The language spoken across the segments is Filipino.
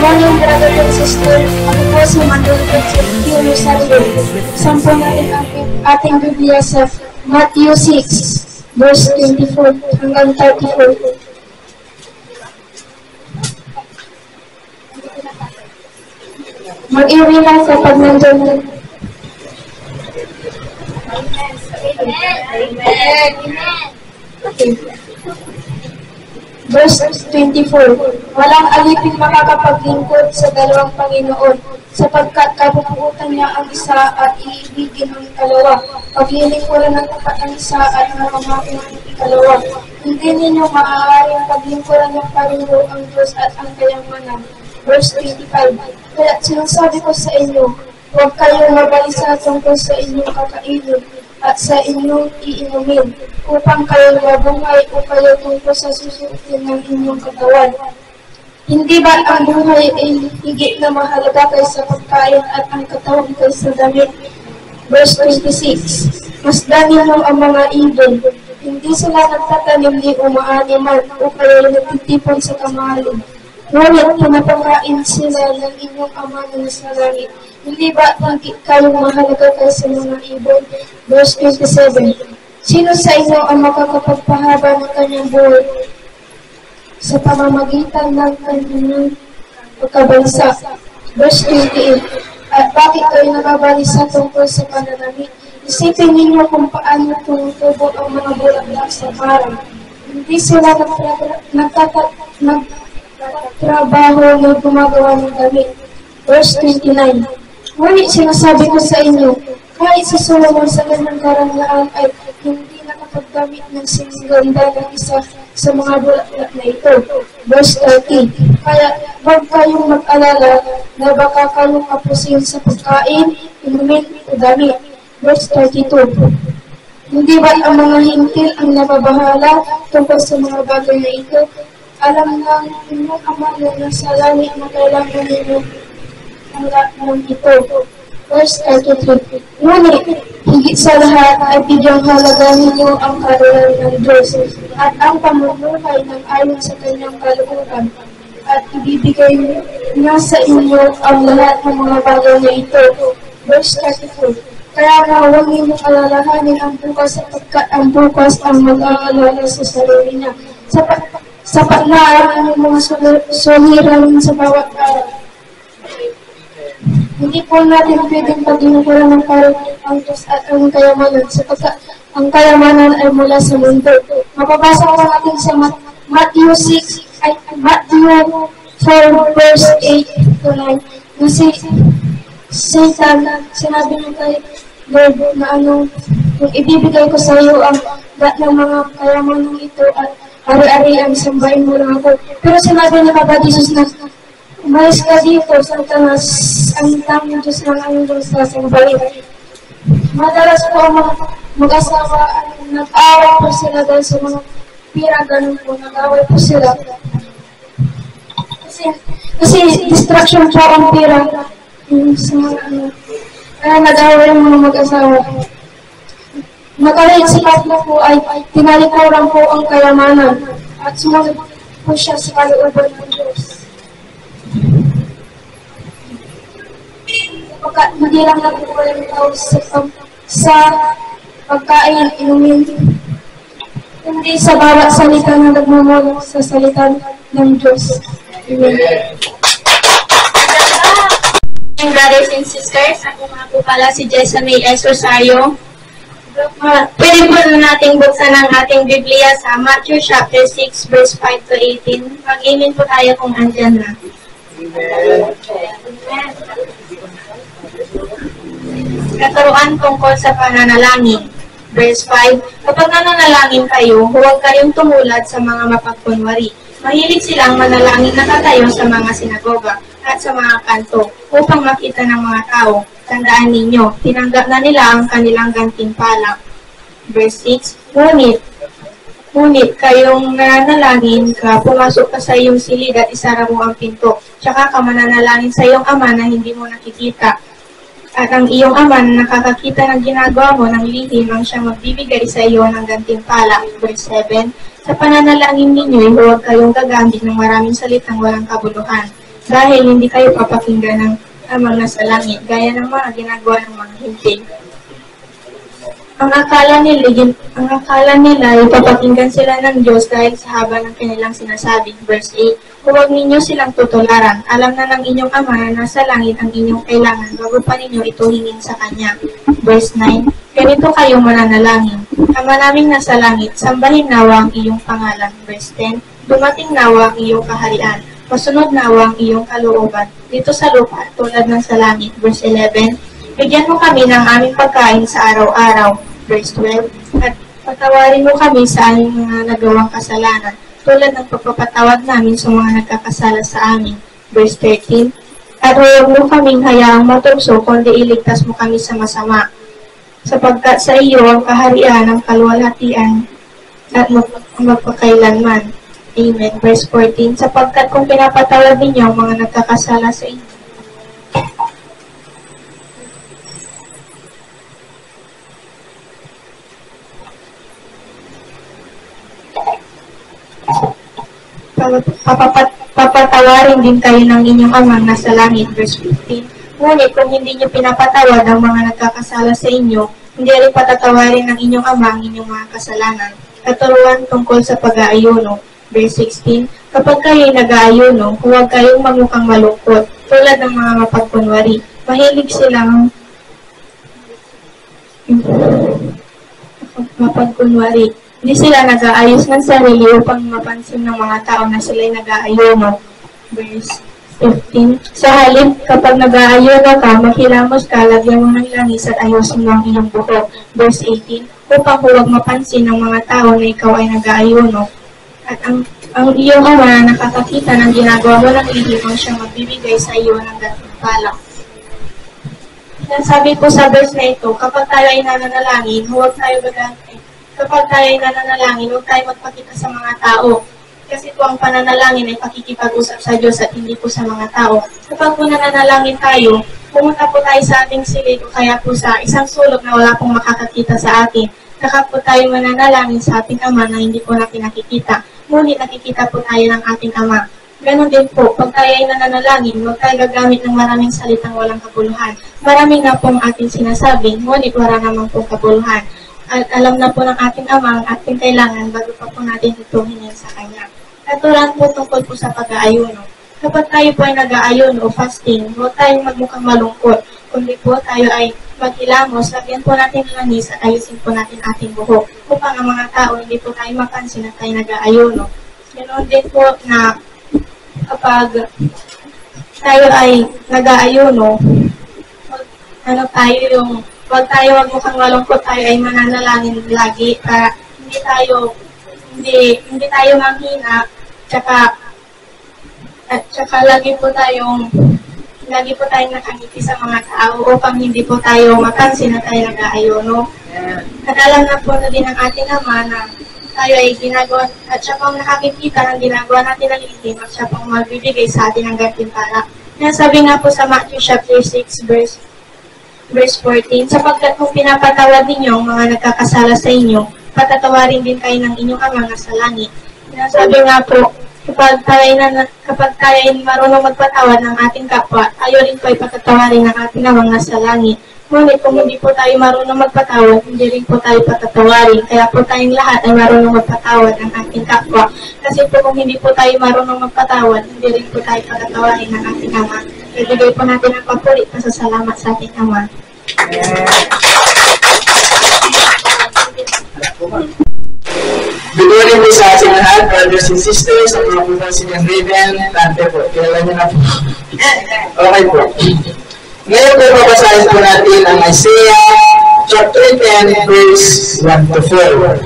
morning, brother and sister. Ako po si Manuel Concepcion Rosario. Sampo natin ang ating Biblia sa Matthew 6, verse 24 hanggang 34. Mag-iwi lang kapag nandun. Amen. Okay. Verse 24, walang alipin makakapaglingkod sa dalawang Panginoon, sapagkat kapuputan niya ang isa at iibigin ang ikalawa. Paglilingkuran ng tapat ang isa at mamamakin ang ikalawa. Hindi ninyo maaaring paglingkuran ng pareho ang Diyos at ang kayamanan. Verse 25, kaya sinasabi ko sa inyo, huwag kayong mabalisa tungkol sa inyong kakainin at sa inyong iinumin, upang kayo mabuhay o kayo tungkol sa susukin ng inyong katawan. Hindi ba ang buhay ay higit na mahalaga kaysa pagkain at ang katawan kaysa damit? Verse 26, masdan ninyo ang mga ibon. Hindi sila nagtatanim ni umaaniman o kayo nagtitipon sa kamahalin. Ngunit pinapakain sila ng inyong ama na sa langit. Hindi ba higit kayong mahalaga kaysa mga ibon? Verse 27, sino sa inyo ang makakapagpahaba ng kanyang buhay sa pamamagitan ng kanyang pagkabalisa? Verse 28, at bakit kayo nababalisa tungkol sa pananamit? Isipin ninyo kung paano tumutubo ang mga bulaklak sa parang. Hindi sila nagtatrabaho na gumagawa ng damit. Verse 29, ngunit sinasabi ko sa inyo, kahit si Solomon sa kanyang karangyaan ay hindi nakapagdamit ng siniganda ng isa sa mga bulaklak na ito. Verse 30, kaya huwag kayong mag-alala na baka kayong kapusin sa pagkain, inumin o damit. Verse 32, hindi ba ang mga hintil ang nababahala tungkol sa mga bagay na ito? Alam ng inyong ama na nasa langit na kailangan ninyo ang lahat ng ito. Verse 33, ngunit higit sa lahat ay bigyang halaga ninyo ang karunungan ng Diyos at ang pamumuhay ng ayon sa kanyang kalooban at ibibigay niya sa inyo ang lahat ng mga bagay na ito. Verse 34, kaya nga huwag ninyong alalahanin ang bukas sapagkat ang bukas ang mag-aalala sa sarili niya. Sapat na ang inyong mga suliranin sa bawat araw. Hindi po natin pwedeng paglingkuran ng parang ang Diyos at ang kayamanan, sapagkat ang kayamanan ay mula sa mundo. Mapabasa ko natin sa Matthew 4, verse 8 to 9, na si Satan, sinabi niya kay Lord na kung ibibigay ko sa iyo ang lahat ng mga kayamanan ito at ari-ari ang sambahin mo lang ako. Pero sinabi niya kagad Jesus na, umalis ka dito, Satanas, ang tanging Diyos ng ang Diyos sa sambahin. Madalas po ang mga mag-asawa, nag-away po sila dahil sa mga pira, ganun po, nag-away po sila. Kasi distraction po ang pira, sa mga kaya nag-away ang mga mag-asawa. Makalit si Patla po ay tinalikuran po ang kayamanan at sumunod po siya sa kalooban ng Diyos. Sapagkat hindi lang nagpupulang tao sa pagkain, inumin, kundi sa bawat salita na nagmumula sa salita ng Diyos. Amen. Brothers and sisters, ako nga po pala si Jessa May S. Rosario. Pwede po natin buksan ang ating Biblia sa Matthew chapter 6, verse 5 to 18. Mag-amen po tayo kung andyan na. Katuruan tungkol sa pananalangin. Verse 5, kapag nananalangin kayo, huwag kayong tumulad sa mga mapagkunwari. Mahilig silang manalangin na katayo sa mga sinagoga at sa mga kanto upang makita ng mga tao. Tandaan ninyo, tinanggap na nila ang kanilang gantimpala. Verse 6, Ngunit kayong nananalangin ka, pumasok ka sa iyong silid at isara mo ang pinto. Tsaka ka mananalangin sa iyong ama na hindi mo nakikita. At ang iyong ama na nakakakita ng ginagawa mo ng lihim ang siyang magbibigay sa iyo ng gantimpala. Verse 7, sa pananalangin ninyo, huwag kayong gagamit ng maraming salitang walang kabuluhan. dahil hindi kayo papakinggan ng amang nasa langit, gaya ng mga ginagawa ng mga hintil. Ang akala nila ay papakinggan sila ng Diyos dahil sa haba ng kanilang sinasabi. Verse 8, huwag ninyo silang tutularan. Alam na ng inyong Ama na nasa langit ang inyong kailangan bago pa ninyo ito hingin sa Kanya. Verse 9, ganito kayong mananalangin. Ama naming nasa langit, sambahin nawa ang iyong pangalan. Verse 10, dumating nawa ang iyong kaharian. Masunod nawa ang iyong kalooban dito sa lupa tulad ng sa langit. Verse 11, bigyan mo kami ng aming pagkain sa araw-araw. Verse 12, at patawarin mo kami sa aming mga nagawang kasalanan, tulad ng pagpapatawad namin sa mga nagkakasala sa amin. Verse 13, at huwag mo kaming hayaang matukso, kundi iligtas mo kami sa masama. Sapagkat sa iyo ang kaharian, ang kaluwalhatian, at magpakailanman. Amen. Verse 14, sapagkat kung pinapatawad ninyo ang mga nagkakasala sa inyo, papatawarin din kayo ng inyong amang nasa langit. Verse 15, ngunit kung hindi nyo pinapatawad ang mga nagkakasala sa inyo, hindi rin patatawarin ng inyong ama ang inyong mga kasalanan. Katuruan tungkol sa pag-aayuno. Verse 16, kapag kayo'y nag-aayuno, huwag kayong magmukhang malungkot, tulad ng mga mapagkunwari. Mahilig silang mapagkunwari. Hindi sila nag-aayos ng sarili upang mapansin ng mga tao na sila'y nag-aayuno. Verse 15, sa halip, kapag nag-aayuno ka, maghilamos ka, lagyan mo ng langis at ayusin mo ang iyong buhok. Verse 18, upang huwag mapansin ng mga tao na ikaw ay nag-aayuno. At ang iyong ama na nakakakita ng ginagawa mo ng lihim ang siyang magbibigay sa iyo ng gantimpala. Sabi po sa verse na ito, kapag tayo ay nananalangin, huwag tayo gagantin. Kapag tayo ay nananalangin, huwag tayo magpakita sa mga tao. Kasi po ang pananalangin ay pakikipag-usap sa Diyos at hindi po sa mga tao. Kapag po nananalangin tayo, pumunta po tayo sa ating silid o kaya po sa isang sulok na wala pong makakakita sa atin. Saka po tayo mananalangin sa ating Ama na hindi po natin nakikita. Ngunit nakikita po tayo ng ating Ama. Ganon din po, pag tayo ay nananalangin, huwag tayo gagamit ng maraming salitang walang kabuluhan. Maraming na pong ating sinasabi, ngunit wala namang pong kabuluhan. At alam na po ng ating Ama ang ating kailangan bago pa po natin ito hingin sa Kanya. Katuruan po tungkol po sa pag-aayuno. Kapag tayo po ay nag-aayuno o fasting, huwag tayong magmukhang malungkot, kundi po tayo ay maghilamos, lagyan po natin ng langis at ayusin po natin ating buhok upang ang mga tao hindi po tayo mapansin na tayo nag-aayuno. Ganoon din po na kapag tayo ay nag-aayuno, huwag tayo magmukhang malungkot, tayo ay mananalangin lagi para hindi tayo manghina, tsaka lagi po tayong nakangiti sa mga tao upang hindi po tayo mapansin na tayo nag-aayuno. At alam na po na din ng ating Ama na tayo ay ginagawa, at siya pong nakakikita ng ginagawa natin ng lihim at siya pong magbibigay sa atin ng gantimpala. Sabi nga po sa Matthew chapter 6 verse 14, sapagkat kung pinapatawad ninyo ang mga nagkakasala sa inyo, patatawarin din kayo ng inyong Ama na sa langit. Sabi nga po, kapag tayo ay marunong magpatawad ng ating kapwa, tayo rin po ay patatawarin ng ating Amang nasa langit. Ngunit kung hindi po tayo marunong magpatawad, hindi rin po tayo patatawarin. Kaya po tayong lahat ay marunong magpatawad ng ating kapwa. Kasi po kung hindi po tayo marunong magpatawad, hindi rin po tayo patatawarin ng ating Ama. Ibigay po natin ang papuri at pasasalamat sa ating Ama. Good morning po sa ating lahat, brothers and sisters, ang mga po si Raven, Tante po, kilala niyo na po. Okay po. Ngayon po, papasahin po natin ang Isaiah chapter 10, verse 1 to 4.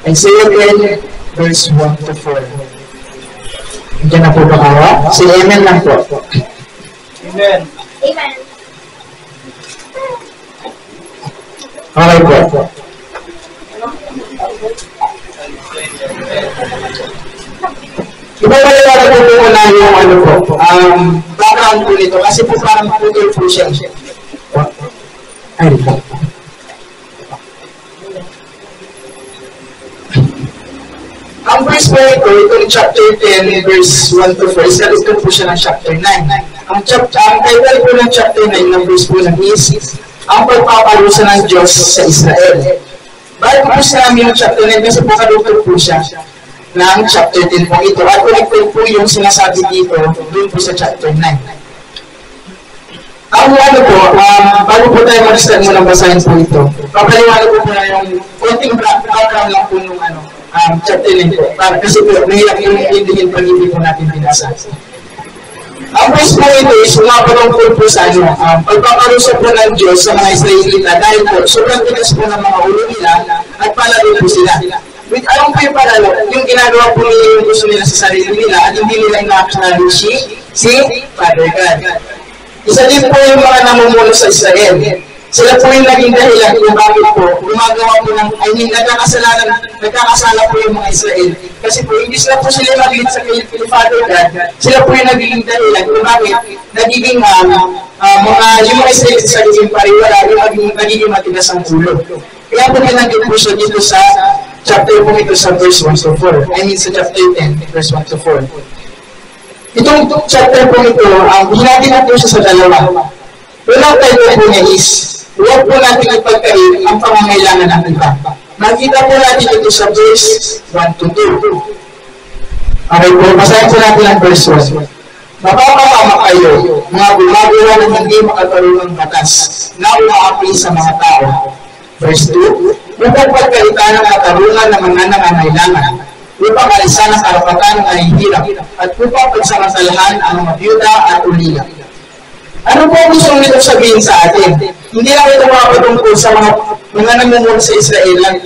Isaiah 10, verse 1 to 4. Diyan na po ba kawa? Si Amen lang po. Amen. Amen. Okay po. Ipapaliwanag po muna yung background po nito kasi po parang putol po siya. Ay, po. Ang verse po itong chapter 10, verse 1 to 4, is nalito po siya ng chapter 9. Ang title po ng chapter 9 ng verse po ng is, ang pagpaparusa ng Diyos sa Israel. Bakit po sa namin yung chapter 9? Kasi po kalutog po siya ng chapter 10 po ito. At connected po yung sinasabi dito, doon po sa chapter 9. Ang ano po, bago po tayo mag-start mo ng basahin po ito, papaliwanag po na yung konting background lang po nung chapter 9 po. Kasi po, nahilap yung indihin pag hindi po natin binasa. Ang verse po ito is umapalong po sa pagpaparusa po ng Diyos sa mga Israelita dahil po sobrang tigas po ng mga ulo nila at palalo po sila. With anong po yung palalo? Yung ginagawa po nila yung gusto nila sa sarili nila at hindi nila ina-acknowledge si Father God. Isa din po yung mga namumuno sa Israel. Sila po yung naging dahilan kung bakit po gumagawa po ng, nagkakasala po yung mga Israel. Kasi po, hindi sila po sila mag-lead sa kay Father God. Sila po yung naging dahilan kung bakit nagiging yung mga Israel sa naging pariwala, yung nagiging matigas ang ulo. Kaya po pinanggit po siya dito sa chapter po ito sa verse 1 to 4. I mean sa chapter 10, verse 1 to 4. Itong chapter po ito, hinati na po siya sa dalawa. Unang title po niya is, huwag po natin ipagkain ang pangangailangan ng iba. Makita po natin ito sa verse 1 to 2. Okay po, basahin po natin ang verse 1. Mapapakama kayo, mga gumagawa ng hindi makatarungang batas, na umaapi sa mga tao. Verse 2, upang pagkalitan ng katarungan ng mga nangangailangan, upang alisan ang karapatan ng nahihirap, at upang pagsamantalahan ang mga byuda at ulila. Ano po gusto nito sabihin sa atin? Hindi lang ito makapatungkol sa mga namumuno sa Israel.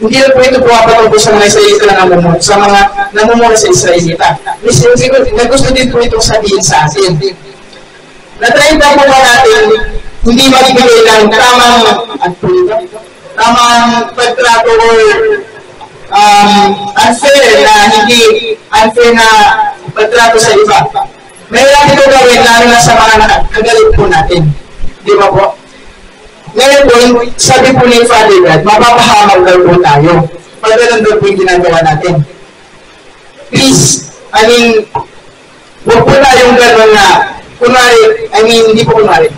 Hindi lang po ito makapatungkol sa mga Israelita na namumuno, sa mga namumuno sa Israelita. Gusto din po itong sabihin sa atin. Na-try po ba natin hindi magbigay ng tamang pagtrato or unfair na pagtrato sa iba. Mayroon ito gawin lalo na sa mga nakagalit po natin. Di ba po? Ngayon po, sabi po ni Father God, mapapahamak daw po tayo. Pag ganun daw po yung ginagawa natin. Please, huwag po tayong gano'n na, hindi po kunwari.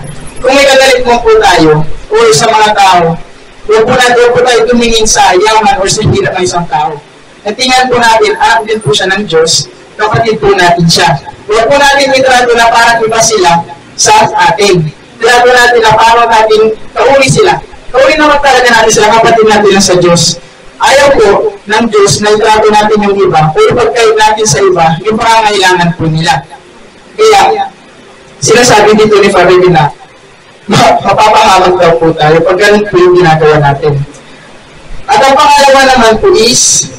Kung may kagalit mo po tayo, o sa mga tao, huwag po tayo tumingin sa yaman o sa hirap ng isang tao. Natingnan po natin, anak din po siya ng Diyos, kapatid po natin siya. Huwag po natin itrato na parang iba sila sa atin. Itrato natin na parang natin kauli sila. Kauli naman talaga natin sila, kapatid natin sa Diyos. Ayaw po ng Diyos na itrato natin yung iba, o ipagkait natin sa iba, yung pangangailangan po nila. Kaya, sinasabi dito ni Father na, mapapahamak daw po tayo pag ganun po yung ginagawa natin. At ang pangalawa naman po is,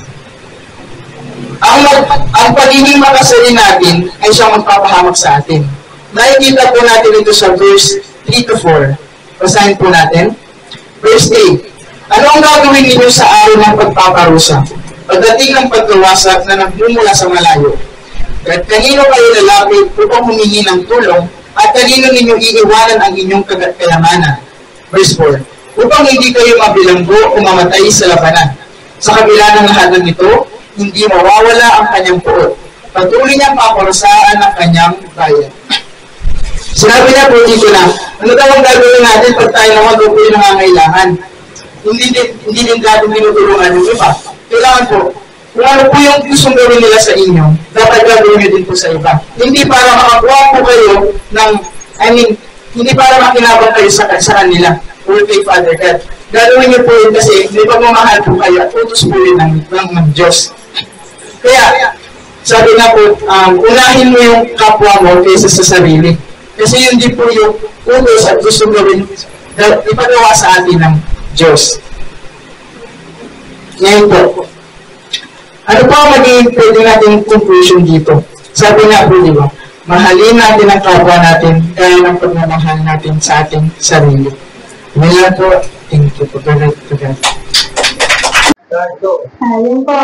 ang pagiging makasali natin ay siyang magpapahamak sa atin. Nakikita po natin ito sa verse 3 to 4. Basahin po natin. Verse 8. Ano ang gagawin ninyo sa araw ng pagpaparusa? Pagdating ng pagkawasak na nagmumula sa malayo. At kanino kayo lalapit upang humingi ng tulong at kanino ninyo iiwanan ang inyong kayamanan? Verse 4. Upang hindi kayo mabilanggo o mamatay sa labanan. Sa kabila ng lahat ng ito, hindi mawawala ang kanyang puot. Patuloy niyang paparusaan ang kanyang bayan. Sinabi niya po dito na, ano daw ang gagawin natin pag tayo naman doon po yung nangangailangan? Hindi din natin tinutulungan yung iba. Kailangan po, kung ano po yung gustong gawin nila sa inyo, dapat gagawin nyo din po sa iba. Hindi para makakuha po kayo ng, hindi para makinabang kayo sa kanila or kay Father God. Gagawin niyo po yun kasi may pagmamahal po kayo at utos po yun ng Diyos. Kaya, sabi nga po, unahin mo yung kapwa mo kaysa sa sarili. Kasi yun din po yung utos at gusto gawin, ipagawa sa atin ng Diyos. Ngayon po, ano po ang magiging pwede natin conclusion dito? Sabi nga po, di ba, mahalin natin ang kapwa natin kaya ng pagmamahal natin sa ating sarili. Ngayon po, thank you po. Yun po,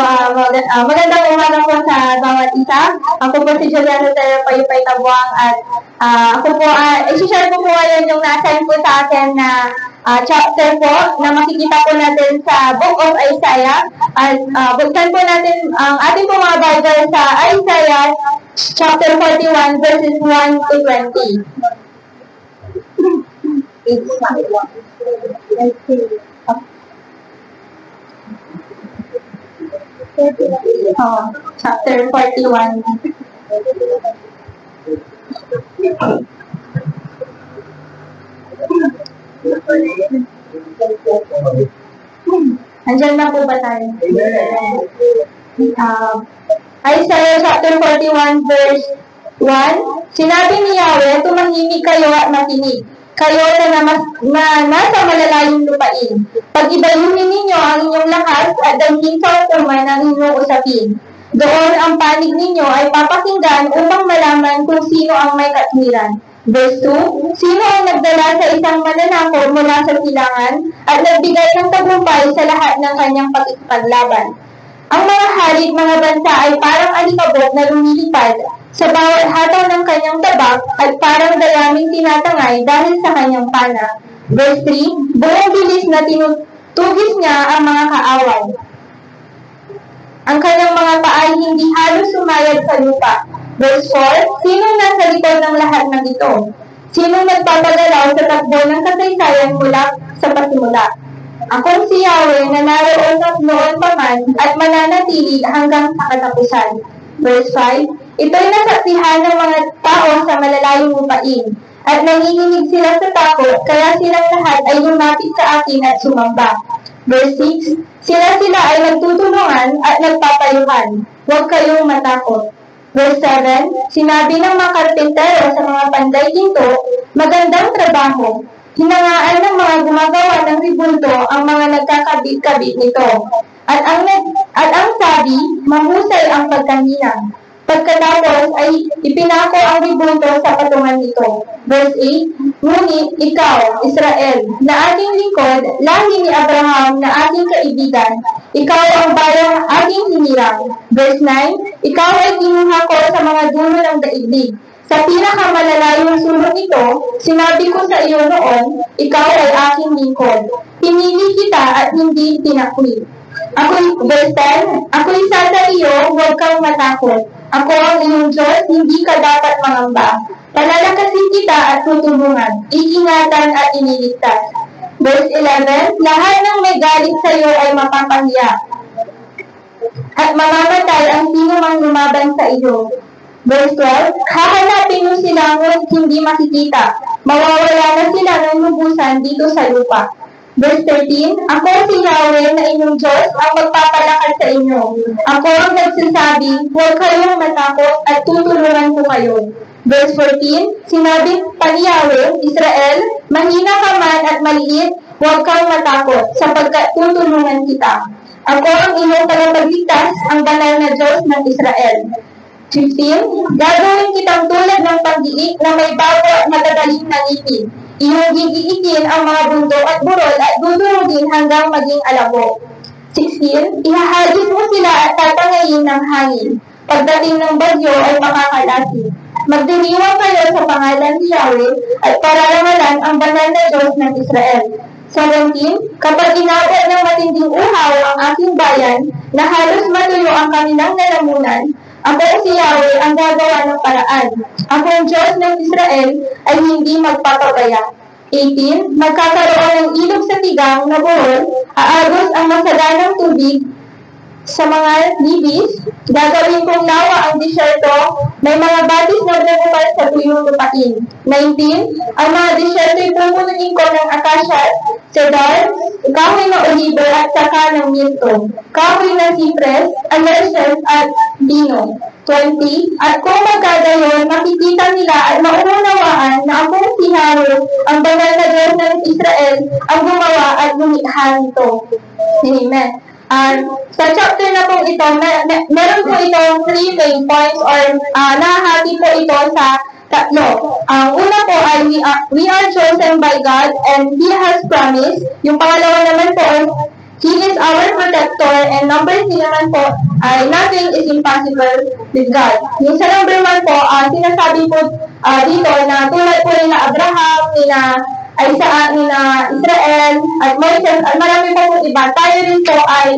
magandang umaga po sa bawat isa. Ako po si Juliana Terra Payupay Tabuang at Ako po, i-share ko po ngayon yung na-assign po sa akin na chapter po na makikita po natin sa Book of Isaiah. Buksan po natin ang ating po mga Bible sa Isaiah chapter 41 verses 1 to 20. Chapter 41. Andiyan na po ba tayo? Isaiah chapter 41 verse 1. Sinabi ni Yahweh, tumahimik kayo at makinig. Kayo na nasa malalayong lupain. Pag-ibayuhin ninyo ang inyong lakas at dalhin sa hukuman ang inyong usapin. Doon ang panig ninyo ay papakinggan upang malaman kung sino ang may katwiran. Verse 2, sino ang nagdala sa isang mananakop mula sa silangan at nagbigay ng tagumpay sa lahat ng kanyang paglaban? Ang mga halit mga bansa ay parang alikabok na lumilipad sa bawat hataw ng kanyang tabak at parang dayaming tinatangay dahil sa kanyang pana. Verse 3, buong bilis na tinutugis niya ang mga kaaway. Ang kanyang mga paa ay hindi halos sumayad sa lupa. Verse 4, sino nasa likod ng lahat ng ito? Sino nagpapagalaw sa takbo ng kasaysayan mula sa pasimula? Akong si Yahweh na naroon noon pa man at mananatili hanggang sa katapusan. Verse 5, ito'y nasaksihan ng mga tao sa malalayong lupain at nanginginig sila sa takot kaya silang lahat ay lumapit sa akin at sumamba. Verse 6, sila ay nagtutulungan at nagpapayuhan. Huwag kayong matakot. Verse 7, sinabi ng mga karpentero sa mga panday ginto, magandang trabaho. Hinangaan ng mga gumagawa ng ribulto ang mga nagkakabit-kabit nito. At ang sabi, mahusay ang pagkahinang. Pagkatapos ay ipinako ang ribulto sa patungan nito. Verse 8, ngunit ikaw, Israel, na aking lingkod, lahi ni Abraham na aking kaibigan, ikaw ang bayang aking hinirang. Verse 9, ikaw ay kinuha ko sa mga dulo ng daigdig. Sa pinakamalalayong sulok nito, sinabi ko sa iyo noon, ikaw ay aking lingkod. Pinili kita at hindi tinakwi. Verse 10, ako'y sa iyo, huwag kang matakot. Ako ang iyong Diyos, hindi ka dapat mangamba. Palalakasin kita at tutulungan, iingatan at iniligtas. Verse 11, lahat ng may galit sa iyo ay mapapahiya. At mamamatay ang sino mang lumaban sa iyo. Verse 12, hahanapin mo sila ngunit hindi makikita. Mawawala na sila ng lubusan dito sa lupa. Verse 13, ako si Yahweh na inyong Diyos ang magpapalakas sa inyo. Ako ang nagsasabi, huwag kayong matakot at tutulungan ko kayo. Verse 14, sinabi pa ni Yahweh, Israel, mahina ka man at maliit, huwag kang matakot, sapagkat tutulungan kita. Ako ang inyong tagapagligtas, ang banal na Diyos ng Israel. 15, gagawin kitang tulad ng pag-iik na may bago at matagaling na ngipin. Iyong gigiitin ang mga bundok at burol at dudurugin hanggang maging alabo. 16, ihahagis mo sila at tatangayin ng hangin. Pagdating ng bagyo ay makakalasin. Magdiriwang kayo sa pangalan ni Yahweh at pararangalan ang banal na Diyos ng Israel. 17, kapag inabot ng matinding uhaw ang aking bayan na halos matuyo ang kanilang lalamunan, ako si Yahweh ang gagawa ng paraan. Ako ang Diyos ng Israel ay hindi magpapabaya. 18, magkakaroon ng ilog sa tigang na buhol, aagos ang masaganang tubig sa mga libis, gagawin kong lawa ang disyerto, may mga batis na nagubal sa tuyong lupain. 19, ang mga disyerto'y pupunuin ko ng akasya, cedar, kahoy na oliver at saka ng mirto, kahoy na sipres, alerces at dino. 20, at kung magkagayon, makikita nila at maunawaan na akong si Yahweh, ang banal na Diyos ng Israel, ang gumawa at lumikha nito. Amen. Sa chapter na po ito, meron po itong 3 main points or nahahati po ito sa tatlo. Ang una po ay we are chosen by God and He has promised. Yung pangalawa naman po, He is our protector, and number 3 naman po ay nothing is impossible with God. Yung sa number 1 po, sinasabi po dito na tulad po nila Abraham, nila Isaac, nila Israel, at Moses, at marami po po iba. Tayo rin po ay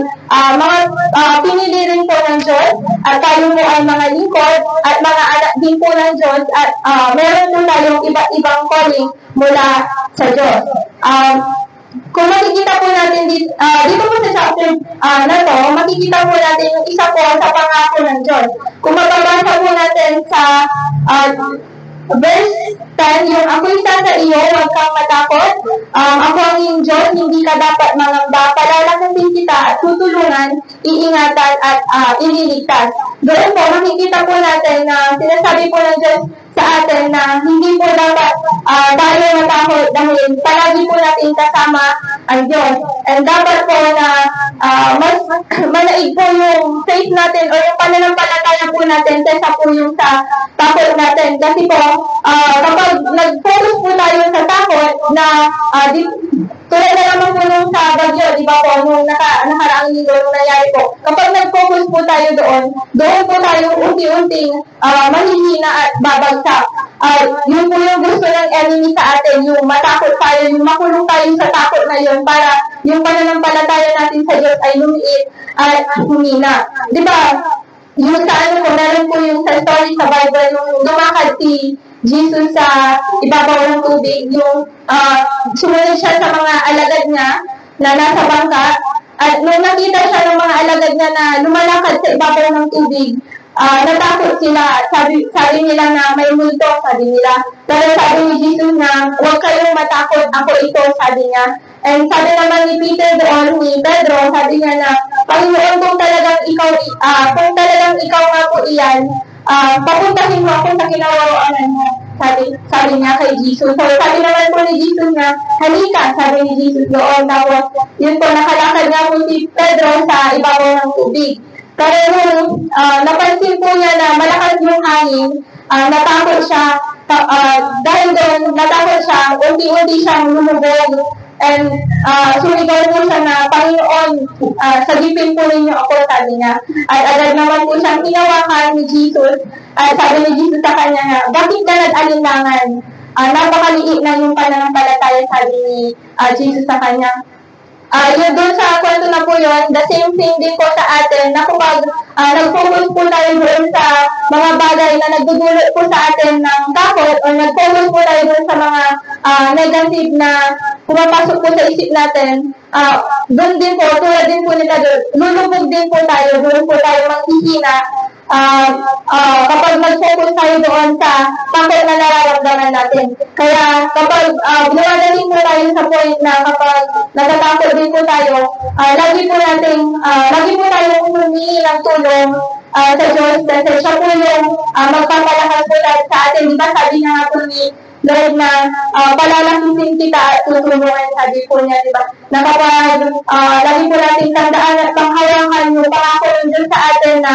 mga pinili rin po ng Diyos, at tayo po ay mga lingkod, at mga anak din po ng Diyos, at meron po tayong iba't ibang calling mula sa Diyos. Kung makikita po natin dito po sa chapter na to, makikita po natin yung isa po sa pangako ng Diyos. Kung mababasa po natin sa verse 10, yung ako'y sa iyo, huwag kang matakot. Ako ang iyong Diyos, hindi ka dapat mangamba. Palalakasin kita at tutulungan, iingatan at ililigtas. Doon po, makikita po natin na sinasabi po ng Diyos sa atin na hindi po dapat tayo matakot dahil palagi po natin kasama ang Diyos. And dapat po na mas manaig po yung faith natin o yung pananampalataya po natin kaysa po yung sa takot natin. Kasi po, kapag nag-focus po tayo sa takot na tulad na naman po nung sa bagyo, di ba po, nung nakaraang linggo nung nangyari po. Kapag nag-focus po tayo doon po tayo unti-unting mahihina at babagsak. Yun po yung gusto ng enemy sa atin, yung matakot tayo, yung makulong tayo sa takot na yun para yung pananampalataya natin sa Diyos ay lumiit at humina. Di ba? Yung sa po, meron po yung sa story sa Bible, yung lumakad si Jesus sa ibabaw ng tubig, yung sumunod siya sa mga alagad niya na nasa bangka, at nung nakita siya ng mga alagad niya na lumalakad sa ibabaw ng tubig, natakot sila. Sabi nila na may multo, sabi nila. Pero sabi ni Jesus na, huwag kayong matakot, ako ito, sabi niya. And sabi naman ni Peter doon, ni Pedro, sabi niya na, Panginoon, kung talagang ikaw nga po iyan, papuntahin mo ako sa kinawawaanan mo. Sabi niya kay Jesus. So, sabi naman po ni Jesus na, halika, sabi ni Jesus doon. Tapos, yun po, nakalakad nga po si Pedro sa ibabaw ng tubig. Pero nung napansin po niya na malakas yung hangin, natakot siya, dahil doon, natakot siya, unti-unti siyang lumubog. And sumigaw po siya na, Panginoon, sagipin po ninyo ako, sabi niya. At agad naman po siyang tinawakan ni Jesus. Sabi ni Jesus sa kanya na, bakit ka nag-alinlangan? Napakaliit na yung pananampalataya, sabi ni Jesus sa kanya. Yun doon sa kwento na po yun, the same thing din po sa atin, na kapag nag-focus po tayo doon sa mga bagay na nagdudulot po sa atin ng takot, o nag-focus po tayo doon sa mga negative na pumapasok po sa isip natin, doon din po, tulad din po nila doon, lulubog din po tayo, doon po tayo manghihina, kapag nag-focus tayo doon sa takot na nararamdaman natin. Kaya kapag dumadating po tayo sa point na kapag natatakot din po tayo, lagi po tayo humingi ng tulong sa Diyos kasi siya po yung magpapalakas po sa atin. Diba sabi nga po ni Lord na palalakisin kita at tutulungan, sabi po niya, diba? Na kapag lagi po natin tandaan at panghawakan yung pangako ng Diyos sa atin na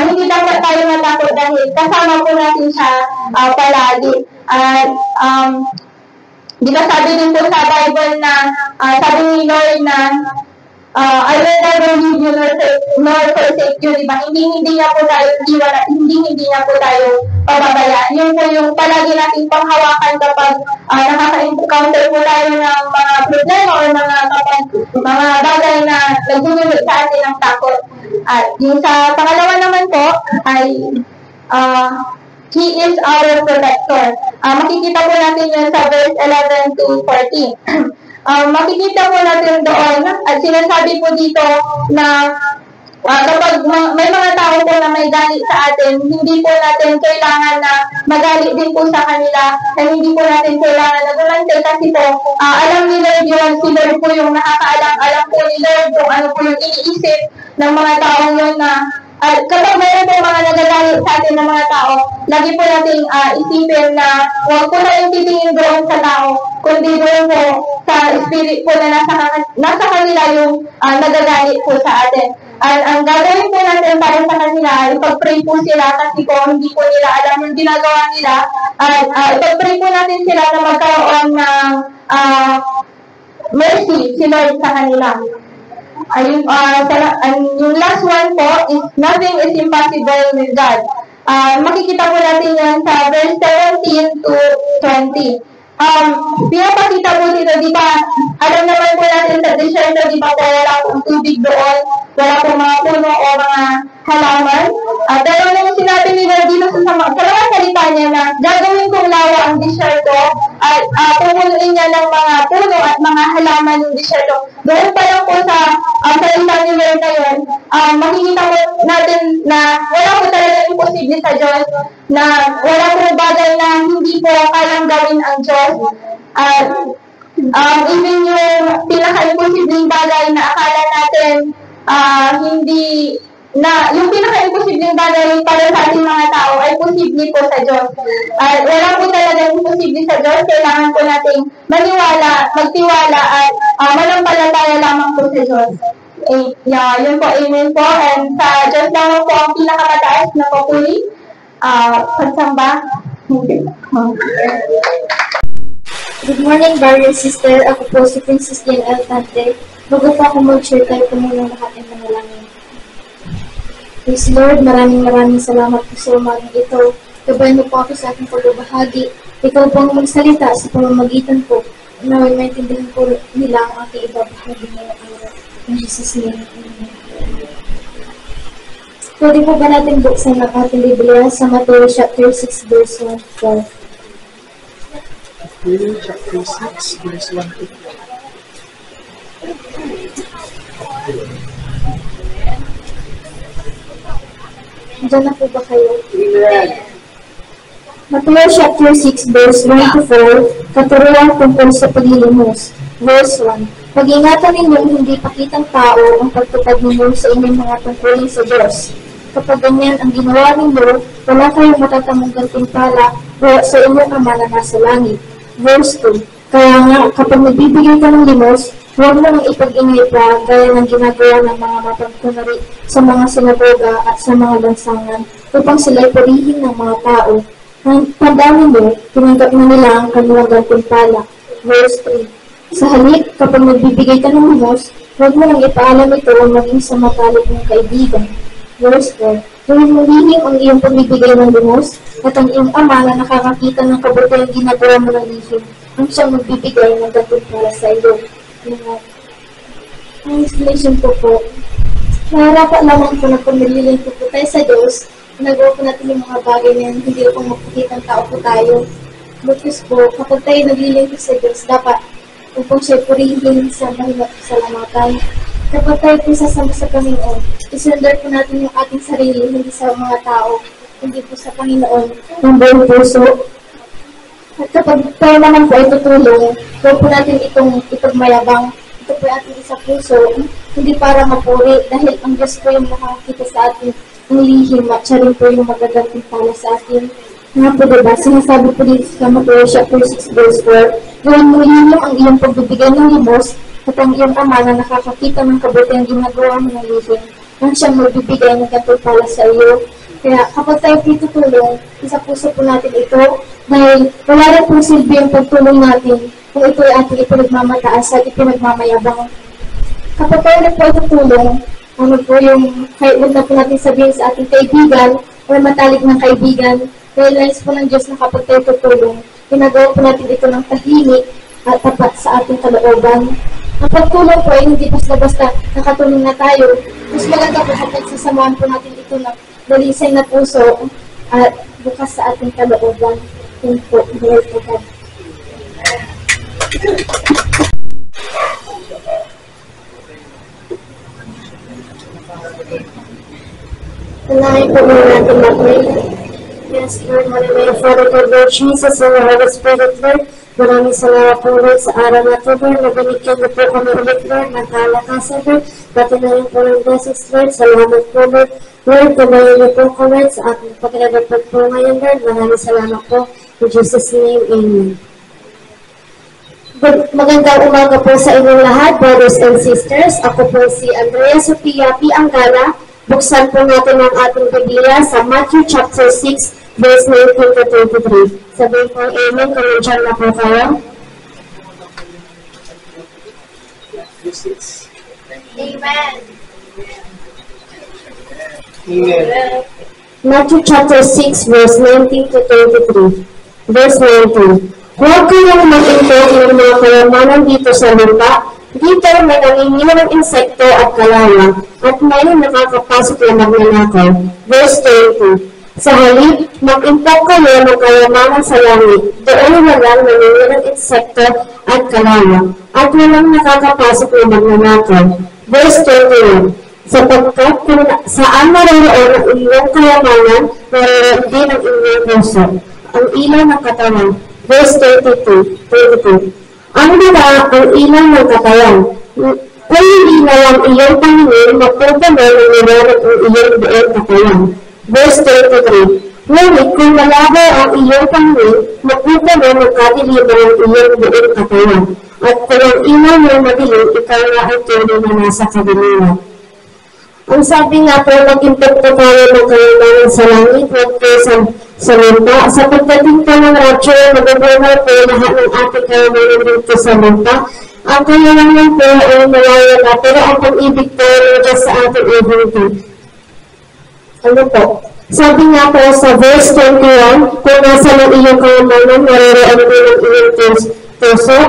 hindi dapat tayo matakot dahil kasama po natin siya palagi. At diba sabi din po sa Bible na sabi ni Lord na I will never leave you nor forsake you, diba? Hindi niya po tayo iwan at hindi niya po tayo pababaya. Yun po yung palagi natin panghawakan kapag nakaka-encounter po tayo ng mga problema o mga bagay na nagdudulot sa atin ng takot. At yung sa pangalawa naman po ay He is our protector. Makikita po natin yun sa verse 11 to 14. Makikita po natin doon at sinasabi po dito na kapag may mga tao po na may galit sa atin, hindi po natin kailangan na magalit din po sa kanila at hindi po natin kailangan na gulante kasi po alam ni Lord yun, si Lord po yung nakakaalam po ni Lord kung ano po yung iniisip ng mga taong yun na kapag mayroon po mga nagagalit sa atin ng mga tao, lagi po natin isipin na huwag po tayong titingin doon sa tao, kundi doon po sa spirit po na nasa kanila yung nagagalit po sa atin. Ang gagawin po natin para sa kanila ay pag-pray po sila kasi po hindi po nila alam yung ginagawa nila. Pag-pray po natin sila na magkaroon ng mercy si Lord sa kanila. Yung last one po is nothing is impossible with God. Makikita po natin yan sa verse 17 to 20. Pinapakita po dito, di ba, alam naman po natin sa desierto, di ba po, wala pong tubig doon, wala pong mga puno o mga halaman. Pero nung sinabi ni Lord dito sa mga salita niya na gagawin kong lawa ang desierto at pupunuin niya ng mga puno at mga halaman yung desierto. Doon pa lang po sa salita ni Lord na yun, makikita po natin na wala po talaga imposible sa Diyos, na wala po bagay na hindi po kayang gawin ang Diyos. Even yung pinaka-imposibleng bagay na akala natin hindi na yung pinaka-imposibleng bagay para sa ating mga tao ay posible po sa Diyos. Wala po talaga imposible sa Diyos. Kailangan po nating maniwala, magtiwala at manampalataya lamang po sa Diyos. Yun po, amen po. And sa Diyos lamang po ang pinakamataas na papuri. Pagsamba. Good morning, brother and sister. Ako po si Princess Jen Altante. Bago po ako mag-share, tayo po muna lahat ng manalangin. Praise Lord, maraming salamat po sa umagang ito. Gabayan mo po ako sa aking pagbabahagi. Ikaw po ang magsalita sa pamamagitan po na may maintindihan po nila ang aking ibabahagi ngayong araw. In Jesus' name, amen. Pwede po ba natin buksan ang ating Biblia sa Matthew chapter 6 verse 1 to 12? Matthew chapter 6, verse 1 to 12. Diyan na po ba kayo? Matthew chapter 6, verse 1 to 4, katuruan tungkol sa paglilimos. Verse 1, pag-ingatan ninyong hindi pakitang tao ang pagtupad ninyo sa inyong mga tungkulin sa Diyos. Kapag ganyan ang ginawa ninyo, wala kayong matatamong gantimpala sa inyong Ama na nasa langit. Verse 2, kaya nga, kapag nagbibigay ka ng limos, huwag mo nang ipag-ingay pa gaya ng ginagawa ng mga mapagkunwari sa mga sinagoga at sa mga lansangan upang sila'y purihin ng mga tao. Tandaan ninyo, tinanggap na nila ang kanilang gantimpala. Verse 3, sa halip, kapag nagbibigay ka ng limos, huwag mo nang ipaalam ito o maging sa matalik ng kaibigan. Verse 4, gawin mo lihim ang iyong pagbibigay ng limos at ang iyong ama na nakakakita ng kabutihang ginagawa mo ng lihim ang siyang magbibigay ng gantimpala sa iyo. Ang explanation po, maharapan lamang po na pumililing po tayo sa Diyos, nagawa po natin yung mga bagay na hindi po magpakitang tao po tayo. Bukas po, kapag tayo nagliling po sa Diyos, dapat upang siya purihin sa mahirap salamatan. Kapag tayo po sasama sa Panginoon, isundar po natin yung ating sarili, hindi sa mga tao, hindi po sa Panginoon, ng buong puso. At kapag tayo naman po ay tutulong, huwag po natin itong ipagmayabang. Ito po ating isa puso, hindi para mapuri, dahil ang Diyos po yung nakakita sa atin ng lihim at siya rin po yung magagantimpala sa atin. Nga po diba, sinasabi po dito sa Matthew chapter 6 verse 4, gawin mo lihim ang iyong pagbibigay ng limos at ang iyong ama na nakakakita ng kabutihang ginagawa mo ng lihim nang siyang magbibigay ng gantimpala sa iyo. Kaya kapag tayo tutulong, isa puso po natin ito dahil wala rin pong silbi ang pagtulong natin kung ito ay ating ipinagmamataas at ipinagmamayabang. Kapag tayo na po tutulong, ano po yung, huwag na po natin sabihin sa ating kaibigan o matalik ng kaibigan, realize po ng Diyos na kapag tayo tutulong, ginagawa po natin ito ng tahimik at tapat sa ating kalooban. Ang pagtulong po ay hindi basta-basta nakatulong na tayo. Mas maganda po kapag sasamahan po natin ito ng dalisay na puso at bukas sa ating kalooban. Yun po, Lord po God. Tanahin po muna natin mag-pray. Yes, Lord, hallelujah, Father God, Lord Jesus, and the Holy Spirit, Lord. Maraming salamat po, Lord, sa araw na ito, Lord. Nabinigyan niyo po kami ulit, Lord, ng kalakasan, Lord. Pati na rin po ng blessings, Lord. Salamat po, Lord. Lord, kabayan niyo po ko, Lord, sa ating pagkakagapag po ngayon, Lord. Maraming salamat po. In Jesus' name, amen. Magandang umaga po sa inyong lahat, brothers and sisters. Ako po si Andrea Sofia P. Angala. Buksan po natin ang ating Biblia sa Matthew chapter 6, verse 19 to 23. Sabihin po, amen, kung nandiyan na po kayo. Amen. Amen. Matthew chapter 6, verse 19 to 23. Verse 19. Huwag kayong mag-impok ng mga kayamanan dito sa lupa. Dito may nanginginom ng insekto at kalawang, at may nakakapasok na magnanakaw. Verse 20. Sa halip, mag-impok kayo ng kayamanan sa langit. Doon walang nanginginom ng insekto at kalawang, at walang nakakapasok na magnanakaw. Verse 21. Sapagkat kung saan naroroon ang iyong kayamanan, naroroon din ang iyong puso, ang ilaw ng katawan. Verse 22. Ang dara ang ilaw ng katawan. Kung hindi na ang iyong paningin, magpupuno ng naroroon ang iyong buong katawan. Verse 23. Ngunit kung malabo ang iyong paningin, magpupuno ng kadiliman ang iyong buong katawan. At kung ang ilaw ng madilim, ikaw na ang tunay na nasa kadiliman. Ang sabi nga po, mag-impok po tayo ng kayamanan sa langit, huwag po sa lupa. Sa pagdating po ng rapture, magubuhay po lahat ng ating kayamanan dito sa lupa. Ang kayamanan po ay mawawala, pero ang pag-ibig po ay Diyos sa ating ibig. Ano po? Sabi nga po sa verse 21, kung nasa ng iyong kayamanan, naroroon po ng iyong puso.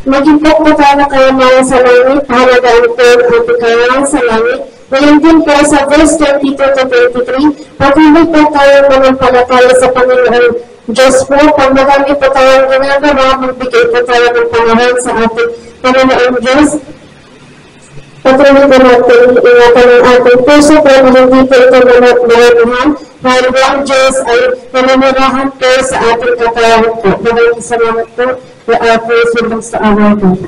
Mag-impok po tayo ng kayamanan sa langit, halagaan po ang ating kayamanan sa langit. Ngayon din po sa verse 22 to 23, patuloy po tayo manampalataya sa Panginoon Diyos po. Pag marami po tayong ginagawa, magbigay po tayo ng panahon sa ating Panginoon Diyos. Patuloy po natin ingatan ng ating puso, pero hindi po ito manamuhan. Dahil ang Diyos ay nananirahan po sa ating katawan po. Maraming salamat po. We are praising sa our God.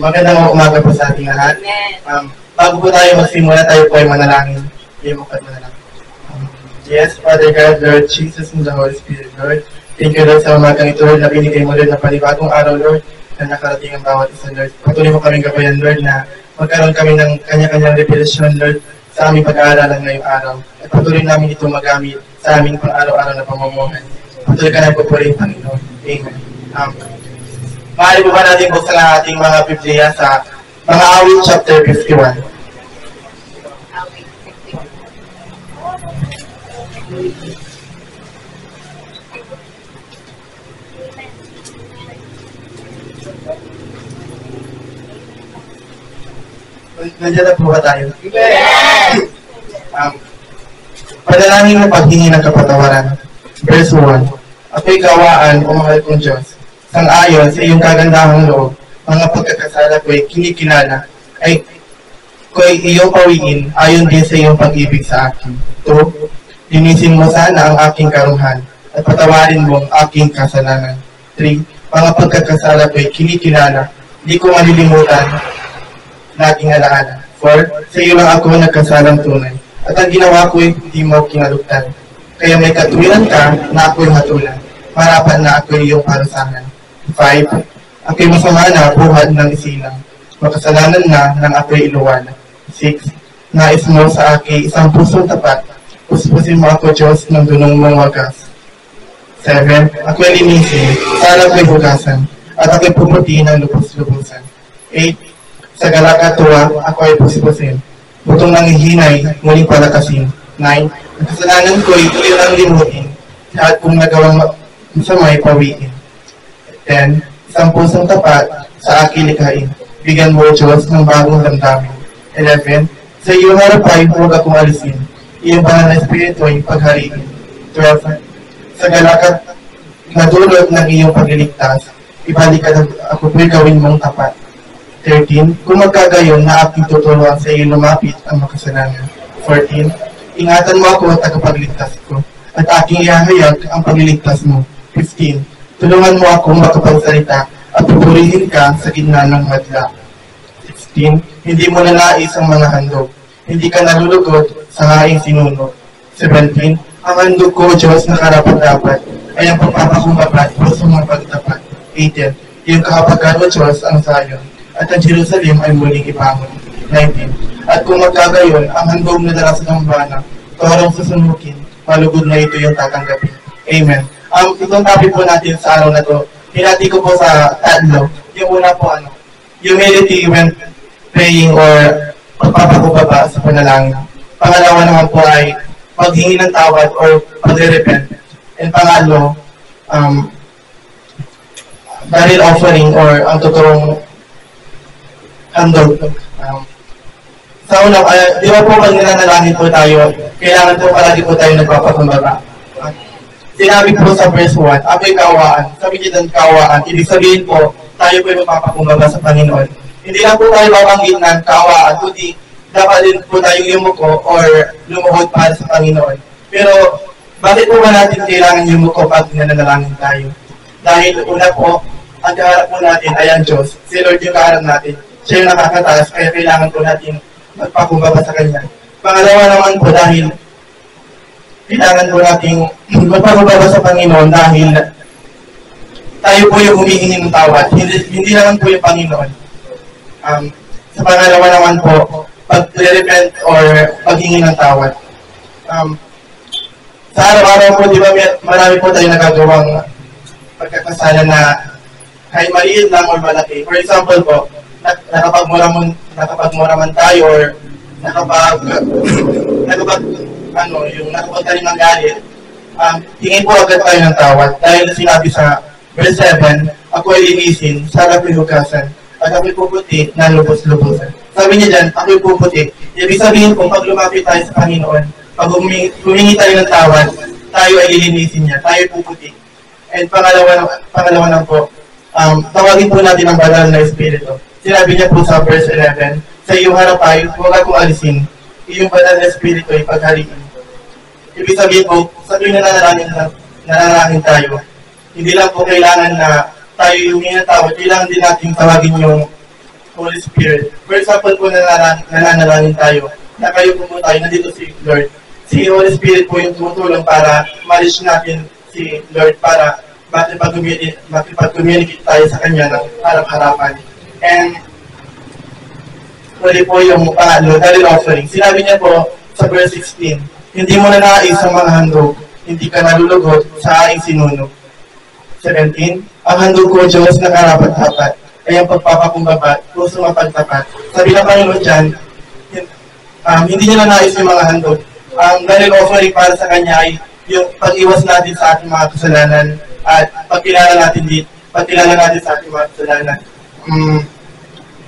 Magandang umaga po sa ating lahat. Bago po tayo magsimula, tayo po ay manalangin. Yes, Father God, Lord Jesus, and the Holy Spirit, Lord. Thank you, Lord, sa umagang ito, Lord, na binigay mo, Lord, na panibagong araw, Lord, na nakarating ang bawat isa, Lord. Patuloy mo kaming gabayan, Lord, na magkaroon kami ng kanya-kanyang revelasyon, Lord, sa aming pag-aaralan ngayong araw. At patuloy namin ito magamit sa aming pang-araw-araw na pamumuhay. Patuloy ka na po rin, Panginoon. Amen. Maaari po ba natin buksan ang ating mga Biblia sa mga Awit chapter 51. Nandiyan na po ba tayo? Panalangin ng paghingi ng kapatawaran. Verse 1. Ako'y gawaan, o mahal kong Diyos. Sang-ayon sa iyong kagandahang loob, mga pagkakasala ko'y kinikilala, ay ko'y iyong pawiin ayon din sa iyong pag-ibig sa akin. 2. Linisin mo sana ang aking karuhan, at patawarin mo ang aking kasalanan. 3. Mga pagkakasala ko'y kinikilala, di ko malilimutan, laging alaala. 4. Sa iyo lang ako nagkasalang tunay, at ang ginawa ko'y di mo kinalugtan. Kaya may katuwiran ka na ako'y hatulan, marapat na ako'y iyong parusahan. 5. Ako'y masama na buhat ng isilang, makasalanan na ng ako'y iluwan. 6. Nais mo sa akin isang pusong tapat, puspusin mo ako, Diyos, ng dunong mong wagas. 7. Ako'y linisin, sana ako'y hugasan, at ako'y pumuti ng lubos-lubusan. 8. Sa galakatuwa, ako ay puspusin, butong nanghihinay, muling palakasin. 9. Ang kasalanan ko'y ilang limutin, lahat kong nagawang masamay pawiin. 10. Isang pusong tapat sa aking likhain. Bigyan mo, Diyos, ng bagong damdamin. 11. Sa iyong harapay, huwag akong alisin. Iyong banal na espiritu ay paghariin. 12. Sa galakat na dulot ng iyong pagliligtas, ibalik ka ako po'y gawin mong tapat. 13. Kung magkagayon na aking tutulungan sa iyo lumapit ang makasalanan. 14. Ingatan mo ako at tagapagligtas ko, at aking ihahayag ang pagliligtas mo. 15. Tulungan mo akong makapagsalita at pupurihin ka sa gitna ng madla. 16. Hindi mo nanais ang mga handog. Hindi ka nalulugod sa haing sinunog. 17. Ang handog ko, Diyos, na karapat-dapat ay ang pagpapakumbaba at pusong mapagtapat. 18. Iyong kahapagan, O Diyos, ang Zion, at ang Jerusalem ay muling ibangon. 19. At kung magkagayon, ang handog na dala sa dambana, torong susunukin, malugod na ito yung tatanggapin. Amen. Itong topic po natin sa araw na to, hinati ko po sa tatlo. Yung una po, humility when praying or pagpapakubaba sa panalangin. Pangalawa naman po ay paghingi ng tawad or pag-repent. And pangalo, barrel offering or ang totoong handog. Sa una, di ba po pag nananalangin po tayo, kailangan po palagi po tayo nagpapakumbaba. Sinabi po sa verse 1, ako'y kaawaan. Sabi niya ng kaawaan, ibig sabihin po, tayo po'y magpapakumbaba sa Panginoon. Hindi lang po tayo babanggit ng kaawaan, kundi dapat din po tayong yumuko or lumuhod para sa Panginoon. Pero, bakit po ba natin kailangan yumuko pag nananalangin tayo? Dahil una po, ang kaharap po natin ay ang Diyos. Si Lord yung kaharap natin. Siya yung nakakataas, kaya kailangan po natin magpakumbaba sa Kanya. Pangalawa naman po dahil kailangan po natin magpakumbaba sa Panginoon dahil tayo po yung humihingi ng tawad. Hindi naman po yung Panginoon. Sa pangalawa naman po, pag-repent or paghingi ng tawad. Sa araw-araw po, di ba, marami po tayo nagagawang pagkakasala na kahit maliit lang or malaki. For example po, nakapagmura man tayo or nakapagtanim ng galit, tingin po agad tayo ng tawad. Dahil sinabi sa verse 7, ako ay linisin, sa ako'y hugasan, at ako'y puputi na lubos-lubosan. Sabi niya dyan, ako'y puputi. Ibig sabihin po, pag lumapit tayo sa Panginoon, pag humingi tayo ng tawad, tayo ay lilinisin niya, tayo puputi. And pangalawa na po, tawagin po natin ang banal na Espiritu. Sinabi niya po sa verse 11, sa iyong harapan, huwag akong alisin, iyong banal na Espiritu ay paghariin. Ibig sabihin po, sabihin na nananalangin tayo, hindi lang po kailangan na tayo yung hinatawad, kailangan din natin tawagin yung Holy Spirit. For example po, nananalangin tayo, na kayo po tayo, nandito si Lord. Si Holy Spirit po yung tumutulong para ma-reach natin si Lord para makipag-communicate tayo sa Kanya ng harap-harapan. And huli po yung pangalo, barrel offering. Sinabi niya po sa verse 16, hindi mo na nais ang mga handog, hindi ka nalulugod sa aking sinunog. 17, ang handog ko, Diyos, na karapat-dapat, ay ang pagpapakumbaba, puso mapagtapat. Sabi ng Panginoon dyan, hindi niya na nais yung mga handog. Ang barrel offering para sa Kanya ay yung pag-iwas natin sa ating mga kasalanan at pagkilala natin sa ating mga kasalanan.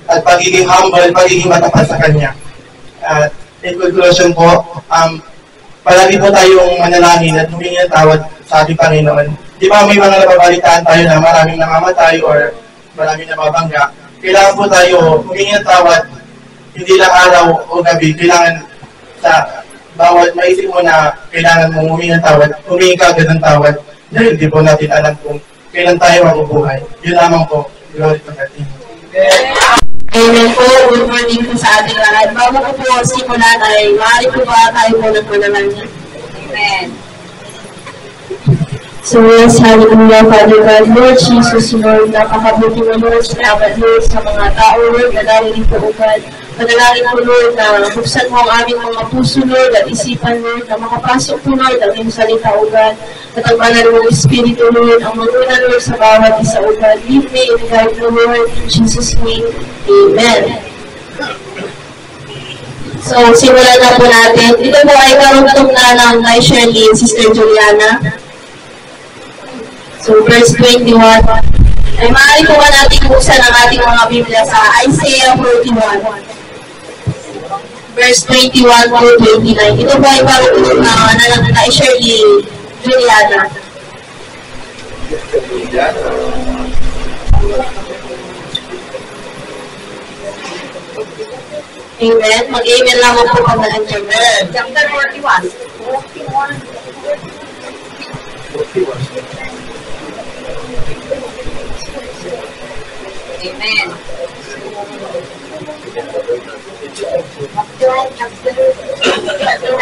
At pagiging humble, pagiging matapat sa Kanya. At in conclusion po, palagi po tayong manalangin at humingi ng tawad sa ating Panginoon. Di ba may mga nababalitaan tayo na maraming namamatay or maraming nababangga? Kailangan po tayo humingi ng tawad, hindi lang araw o gabi. Kailangan sa bawat maisip mo na kailangan mong humingi ng tawad, humingi ka agad ng tawad dahil di po natin alam kung kailan tayo mabubuhay. Yun lamang po. Glory to God. Amen po. Good morning po sa ating lahat. Bago ko po simulan ay maaari po ba tayo po nagmanalangin? Amen. So yes, hallelujah, Father God, Lord Jesus, Lord, napakabuti mo, Lord, salamat, Lord, sa mga tao, Lord, na dahil po, God. Panalangin po, Lord, na buksan mo ang aming mga puso, Lord, at isipan, Lord, na makapasok po, Lord, ang iyong salita, O God. At ang banal mong Espiritu, Lord, ang maguna, Lord, sa bawat isa, O God. Lead me and guide me, Lord, in Jesus' name. Amen. So, simulan na po natin. Ito po ay karugtong na ng kay Shirley, Sister Juliana. So, verse 21. Ay maaari po ba natin buksan ang ating mga Biblia sa Isaiah 41. Verse 21 to 29. Ito po ay karugtong na kay Shirley Juliana. Amen. Mag-amen lamang po pag na-enter. Chapter 41. Amen.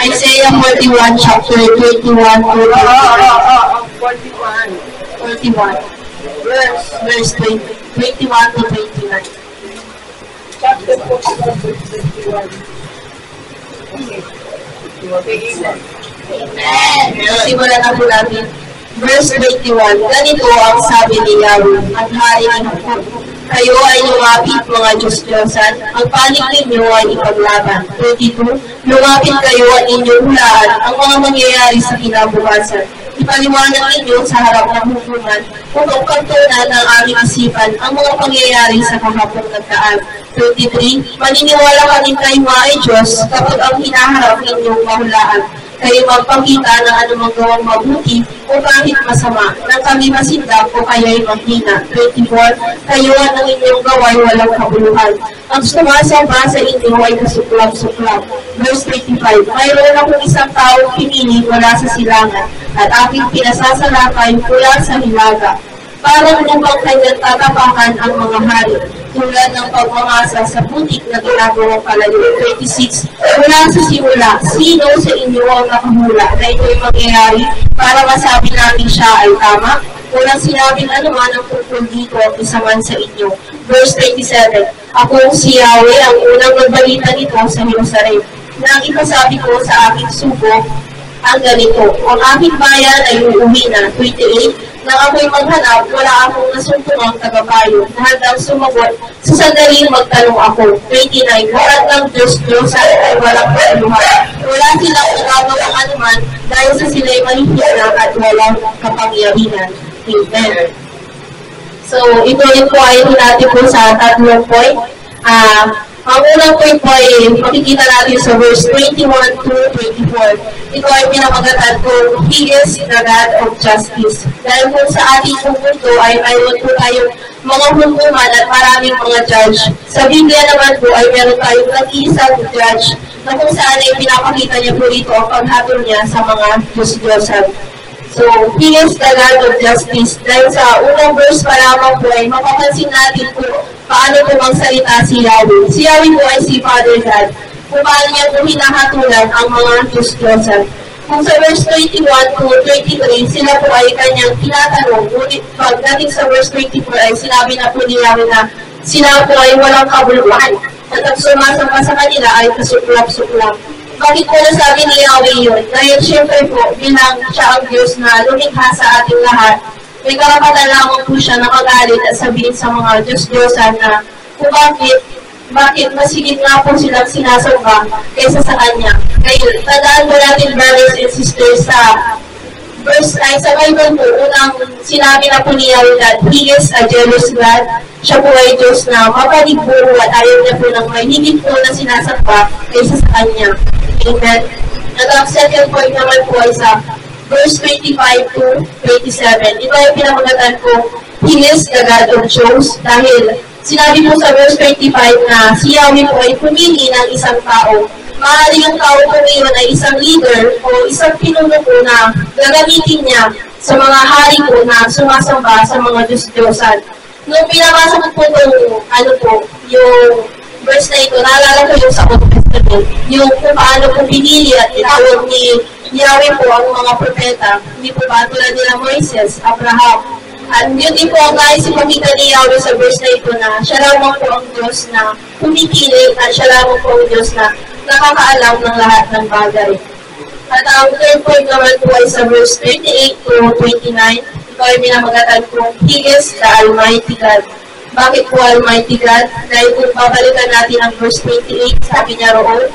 Isaiah 41, chapter 21 to 41. Verse 21 to 29. Chapter 41, verse 21. Amen. Simulan na po natin. Verse 21, ganito ang sabi ni Yahweh, ang hari ng hukbo. Kayo ay lumapit mga Diyos-Diyosan, ang panig ninyo ay ipaglaban. 22, lumapit kayo at inyong hulaan ang mga mangyayari sa kinabukasan. Ipaliwanag ninyo sa harap ng hukuman upang pagtunan ng aming isipan ang mga pangyayari sa kahapong nagdaan. 23, maniniwala kami kayo ay Diyos kapag ang hinaharap ninyong mahulaan. Kayo magpakita ng anumang gawang mabuti o kahit masama, nang kami masindak o kayo'y maghina. 24, kayo at ang inyong gaway walang kabuluhan. Ang sumasamba sa inyo ay kasuklap-suklap. Verse 25, mayroon akong isang taong pinili mula sa silangan at aking pinasasalakay mula sa hilaga. Parang upang kanyang tatapakan ang mga hari, tulad ng pagmamasa sa putik na ginagawang palayo. 26, mula sa simula, sino sa inyo ang nakahula na ito'y mangyayari para masabi namin siya ay tama? Walang sinabing anuman ang tungkol dito ang isa man sa inyo. Verse 27, ako si Yahweh ang unang nagbalita nito sa Jerusalem, na ang ikasabi ko sa aking sugo ang ganito, ang aking bayan ay uuwi na. 28, nang ako'y maghanap, wala akong nasuntungang tagapayo na handang sumagot sa sandaling magtanong ako. 29, lahat ng Diyos-Diyosan ay walang kaluhan. Wala silang nagagawang anuman dahil sa sila'y mahihina at walang kapangyarihan. Amen. So, ito rin po ay hinati po sa tatlong point. Ang unang point po ay makikita natin sa verse 21 to 24. Ito ay pinamagatan kung He is the God of justice. Dahil kung sa ating mundo ay mayroon po tayong mga hukuman at maraming mga judge. Sa Biblia naman po ay meron tayong nag-iisang judge na kung saan ay pinapakita niya po rito ang paghatol niya sa mga Diyos-Diyosan. So, He is the God of justice. Dahil sa unang verse pa lamang po ay mapapansin natin po paano po magsalita si Yahweh. Si Yahweh po ay si Father God. Kung paano niya po hinahatulan ang mga Diyos-Diyosan. Kung sa verse 21 to 23, sila po ay kanyang tinatanong. Ngunit pagdating sa verse 24 ay sinabi na po ni Yahweh na sila po ay walang kabuluhan. At ang sumasamba sa kanila ay kasuklap-suklap. Bakit po nasabi ni Yahweh yun? Dahil siyempre po, bilang siya ang Diyos na lumikha sa ating lahat, may karapatan lamang po siya na magalit at sabihin sa mga Diyos-Diyosan na kung bakit masigit nga po silang sinasamba kaysa sa Kanya. Kaya tandaan po natin, brothers and sisters, sa verse 9 sa Bible po, unang sinabi na po ni Yahweh that He is a jealous God. Siya po ay Diyos na mapaligpuro at ayaw niya po ng may higit po na sinasamba kaysa sa Kanya. Amen. At ang second point naman po ay sa verse 25 to 27. Ito ay pinamagatan ko, He is the God of Jews, dahil sinabi po sa verse 25 na si Yahweh po ay pumili ng isang tao. Maaari yung tao po ngayon ay isang leader o isang pinuno po na gagamitin niya sa mga hari po na sumasamba sa mga Diyos-Diyosan. Nung pinabasa ko po yung verse na ito, naalala ko yung sa Old Testament, yung kung paano po pinili at itawag ni Yahweh po ang mga propeta, hindi po ba tulad nila Moises, Abraham. At yun din po ang nais ipakita ni Yahweh sa verse na ito na siya lamang po ang Diyos na pumipili at siya lamang po ang Diyos na nakakaalam ng lahat ng bagay. At ang third point naman po ay sa verse 28 to 29, ito ay minamagatan po, He is the Almighty God. Bakit po Almighty God? Dahil kung babalikan natin ang verse 28, sabi niya roon,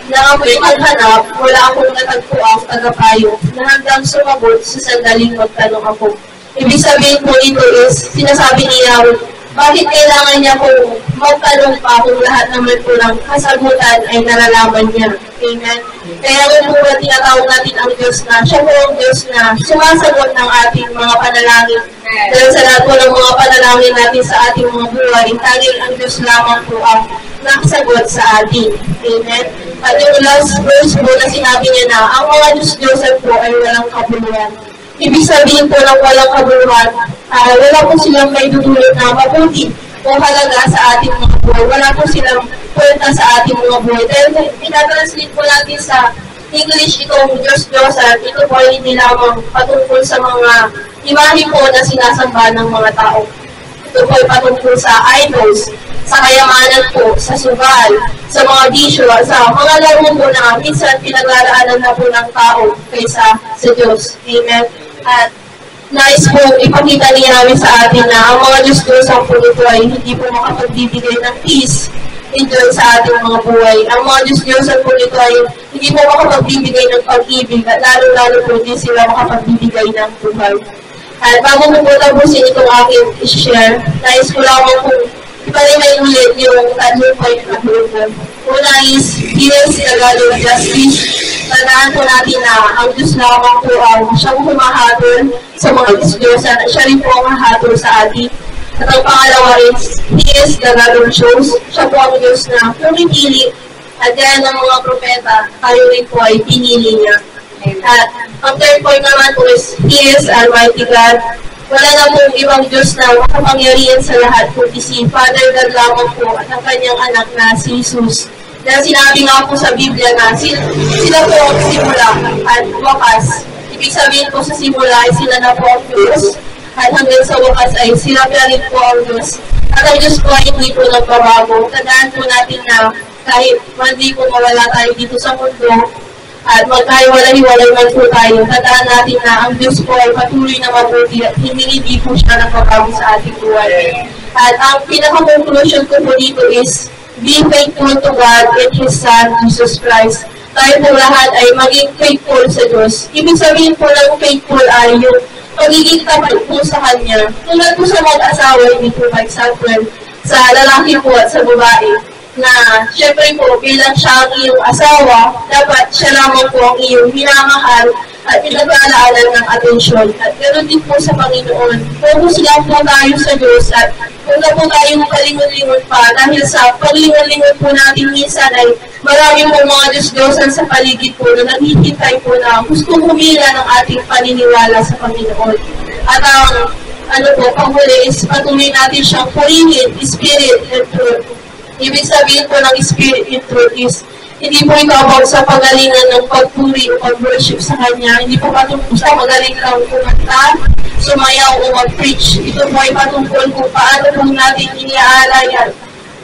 na ako'y naghanap, wala akong natagpo ang tagapayo na hanggang sumagot sa sandaling magtanong ako. Ibig sabihin po ito is, sinasabi ni Yahweh, bakit kailangan niya po magtanong pa kung lahat naman po ng kasagutan ay nalalaman niya. Amen? Kaya yun po na tinatawag natin ang Diyos na, siya po ang Diyos na sumasagot ng ating mga panalangin. Dahil sa lahat po ng mga panalangin natin sa ating mga buhay, tanging ang Diyos lamang po ang nakasagot sa atin. Amen? At yung last verse po na sinabi niya na, ang mga Diyos-Diyosan po ay walang kabuluhan. Ibig sabihin po ng walang kabuluhan, wala po silang may dudulot na mabuti o halaga sa ating mga buhay. Wala po silang kwenta sa ating mga buhay. Dahil pinatranslate po natin sa English itong Diyos-Diyosan, ito po ay hindi lamang patungkol sa mga imahe po na sinasamba ng mga tao. Ito po ay patungkol sa idols, sa kayamanan po, sa sugal, sa mga bisyo, sa mga laro po na minsan pinaglalaanan na po ng tao kaysa sa Diyos. Amen. At nais po ipakita niya namin sa atin na ang mga Diyos-Diyosang po ito ay hindi po makapagbibigay ng peace and joy sa ating mga buhay. Ang mga Diyos-Diyosan po ito ay hindi po makapagbibigay ng pag-ibig at lalo-lalo po hindi sila makapagbibigay ng buhay. At bago ko po tapusin itong aking i-share, nais ko lamang po ipalimay ulit yung tatlong point na po ito. Una is, here's the God of justice. Tandaan po natin na ang Diyos lamang po ang siyang humahatol sa mga Diyos-Diyosan at siya rin po ang hahatol sa atin. At ang pangalawa is, He is the God of shows. Siya po ang Diyos na pumipili. At gaya ng mga propeta, tayo rin po ay pinili niya. At ang third point naman po is, He is Almighty God. Wala na pong ibang Diyos na makapangyarihan sa lahat kundi si Father God lamang po at ang kanyang anak na si Jesus. Dahil sinabi nga po sa Biblia na sila po ang simula at wakas. Ibig sabihin po sa simula ay sila na po ang Diyos at hanggang sa wakas ay sila pa rin po ang Diyos. At ang Diyos po ay hindi po nagbabago. Tandaan po natin na kahit hindi po mawala tayo dito sa mundo at magkahiwalay-hiwalay man po tayo, tandaan natin na ang Diyos po ay patuloy na mabuti at hindi po siya nagbabago sa ating buhay. At ang pinaka-conclusion ko po dito is, be faithful to God and His Son, Jesus Christ. Tayo po lahat ay maging faithful sa Diyos. Ibig sabihin po ng faithful ay yung pagiging tapat po sa Kanya. Tulad po sa mag-asawa, hindi po for example, sa lalaki po at sa babae, na syempre po bilang siya ang iyong asawa, dapat siya lamang po ang iyong minamahal at pinag-aalaalan ng atensyon. At ganoon din po sa Panginoon. Focus lang po tayo sa Diyos at kung na po tayo makalingon-lingon pa dahil sa paglingon-lingon po natin minsan ay maraming po mga Diyos-Diyosan sa paligid po na naghihintay po na gustong humila ng ating paniniwala sa Panginoon. At ang panghuli is patuloy natin siyang purihin, spirit and truth. Ibig sabihin po ng spirit and truth is hindi po ito about sa pagalingan ng pagpuri o pag-worship sa Kanya. Hindi po patungkol sa magaling lang kumanta, sumayaw o mag-preach. Ito po ay patungkol kung paano po natin iniaalay at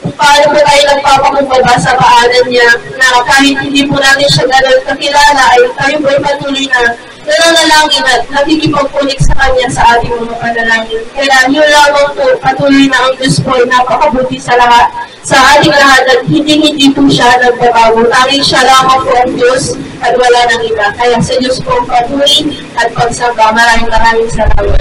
kung paano po tayo nagpapakumbaba sa paanan niya na kahit hindi po natin siya ganun kakilala ay tayo po ay patuloy na nananalangin at nakikipag-connect sa Kanya sa ating mga panalangin. Kaya yun lamang po, patuloy na ang Diyos po ay napakabuti sa lahat, sa ating lahat at hindi po siya nagbabago. Tanging siya lamang po ang Diyos at wala nang iba. Kaya sa Diyos po ang patuloy at pagsamba. Maraming salamat.